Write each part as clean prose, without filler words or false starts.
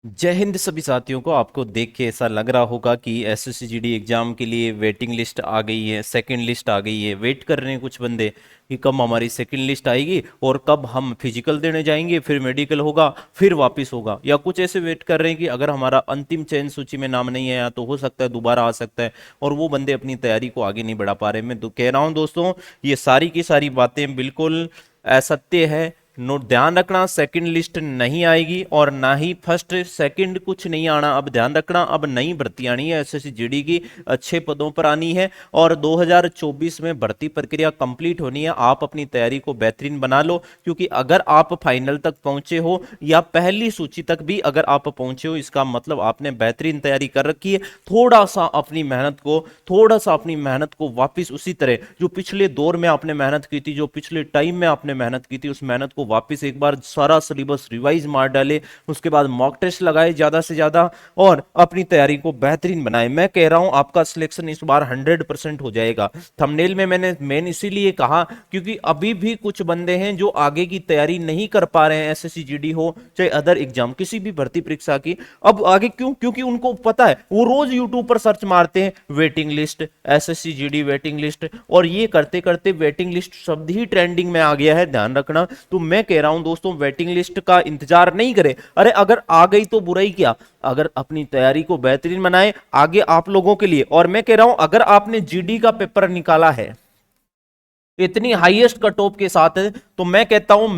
जय हिंद सभी साथियों को। आपको देख के ऐसा लग रहा होगा कि एसएससी एग्जाम के लिए वेटिंग लिस्ट आ गई है, सेकंड लिस्ट आ गई है। वेट कर रहे हैं कुछ बंदे कि कब हमारी सेकंड लिस्ट आएगी और कब हम फिजिकल देने जाएंगे, फिर मेडिकल होगा, फिर वापस होगा। या कुछ ऐसे वेट कर रहे हैं कि अगर हमारा अंतिम चयन सूची में नाम नहीं आया तो हो सकता है दोबारा आ सकता है, और वो बंदे अपनी तैयारी को आगे नहीं बढ़ा पा रहे। मैं तो कह रहा हूँ दोस्तों, ये सारी की सारी बातें बिल्कुल असत्य है। नोट ध्यान रखना, सेकंड लिस्ट नहीं आएगी और ना ही फर्स्ट सेकंड कुछ नहीं आना। अब ध्यान रखना, अब नई भर्ती आनी है एसएससी जीडी की, अच्छे पदों पर आनी है और 2024 में भर्ती प्रक्रिया कंप्लीट होनी है। आप अपनी तैयारी को बेहतरीन बना लो, क्योंकि अगर आप फाइनल तक पहुंचे हो या पहली सूची तक भी अगर आप पहुंचे हो, इसका मतलब आपने बेहतरीन तैयारी कर रखी है। थोड़ा सा अपनी मेहनत को वापस उसी तरह जो पिछले दौर में आपने मेहनत की थी, जो पिछले टाइम में आपने मेहनत की थी, उस मेहनत को वापस एक बार सारा सिलेबस रिवाइज मार डाले। उसके बाद मॉक टेस्ट लगाए ज्यादा से ज्यादा और अपनी तैयारी को बेहतरीन बनाए। मैं कह रहा हूं आपका सिलेक्शन इस बार 100% हो जाएगा। थंबनेल में मैंने मेन इसीलिए कहा क्योंकि अभी भी कुछ बंदे हैं जो आगे की तैयारी नहीं कर पा रहे हैं, एसएससी जीडी हो चाहे अदर एग्जाम किसी भी भर्ती परीक्षा की। अब आगे क्यों? क्योंकि उनको पता है, वो रोज यूट्यूब पर सर्च मारते हैं waiting list, SSC GD waiting list, और ये करते करते वेटिंग लिस्ट शब्द ही ट्रेंडिंग में आ गया है। ध्यान रखना। तो मैं कह रहा हूं दोस्तों, वेटिंग लिस्ट का इंतजार नहीं करें। अरे अगर आ गई तो बुरा ही क्या, अगर अपनी तैयारी को बेहतरीन बनाए आगे आप लोगों के लिए। और मैं कह रहा हूं, अगर आपने जीडी का पेपर निकाला है इतनी हाईएस्ट कट ऑफ के साथ, तो मैं कहता हूं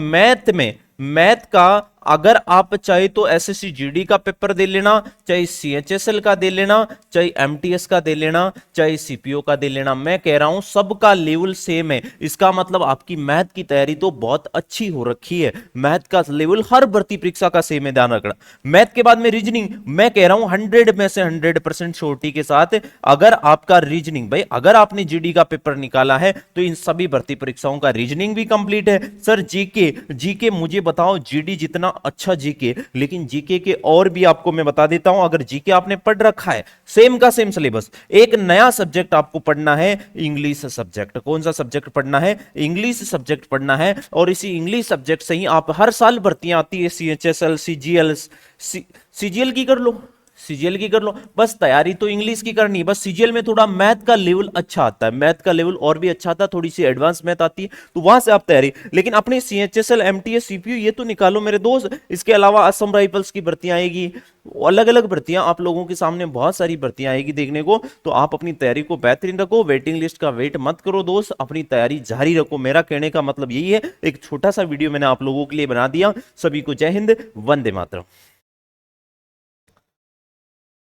मैथ का अगर आप चाहे तो एसएससी जीडी का पेपर दे लेना, चाहे सीएचएसएल का दे लेना, चाहे एमटीएस का दे लेना, चाहे सीपीओ का दे लेना। मैं कह रहा हूं सबका लेवल सेम है। इसका मतलब आपकी मैथ की तैयारी तो बहुत अच्छी हो रखी है। मैथ का लेवल हर भर्ती परीक्षा का सेम है, ध्यान रखना। मैथ के बाद में रीजनिंग, मैं कह रहा हूं 100 में से 100% श्योरिटी के साथ, अगर आपका रीजनिंग, भाई अगर आपने जीडी का पेपर निकाला है तो इन सभी भर्ती परीक्षाओं का रीजनिंग भी कंप्लीट है। सर जीके, जीके मुझे बताओ, जीडी जितना अच्छा जीके, लेकिन जीके के और भी आपको मैं बता देता हूं। अगर जीके आपने पढ़ रखा है, सेम का सेम सिलेबस, एक नया सब्जेक्ट आपको पढ़ना है, इंग्लिश सब्जेक्ट। कौन सा सब्जेक्ट पढ़ना है? इंग्लिश सब्जेक्ट पढ़ना है। और इसी इंग्लिश सब्जेक्ट से ही आप हर साल भर्तियां आती है, सीएचएसएल, सीजीएल, सीजीएल की कर लो, सीजीएल की कर लो। बस तैयारी तो इंग्लिश की करनी है, बस सीजीएल में थोड़ा मैथ का लेवल अच्छा आता है, मैथ का लेवल और भी अच्छा आता है, थोड़ी सी एडवांस मैथ आती है, तो वहां से आप तैयारी। लेकिन अपने सीएचएसएल, एमटीएस, सीपीयू ये तो निकालो मेरे दोस्त। इसके अलावा असम राइफल्स की भर्तियां आएगी, अलग अलग भर्तियां आप लोगों के सामने, बहुत सारी भर्तियां आएगी देखने को। तो आप अपनी तैयारी को बेहतरीन रखो, वेटिंग लिस्ट का वेट मत करो दोस्त, अपनी तैयारी जारी रखो। मेरा कहने का मतलब यही है। एक छोटा सा वीडियो मैंने आप लोगों के लिए बना दिया। सभी को जय हिंद, वंदे मातरम।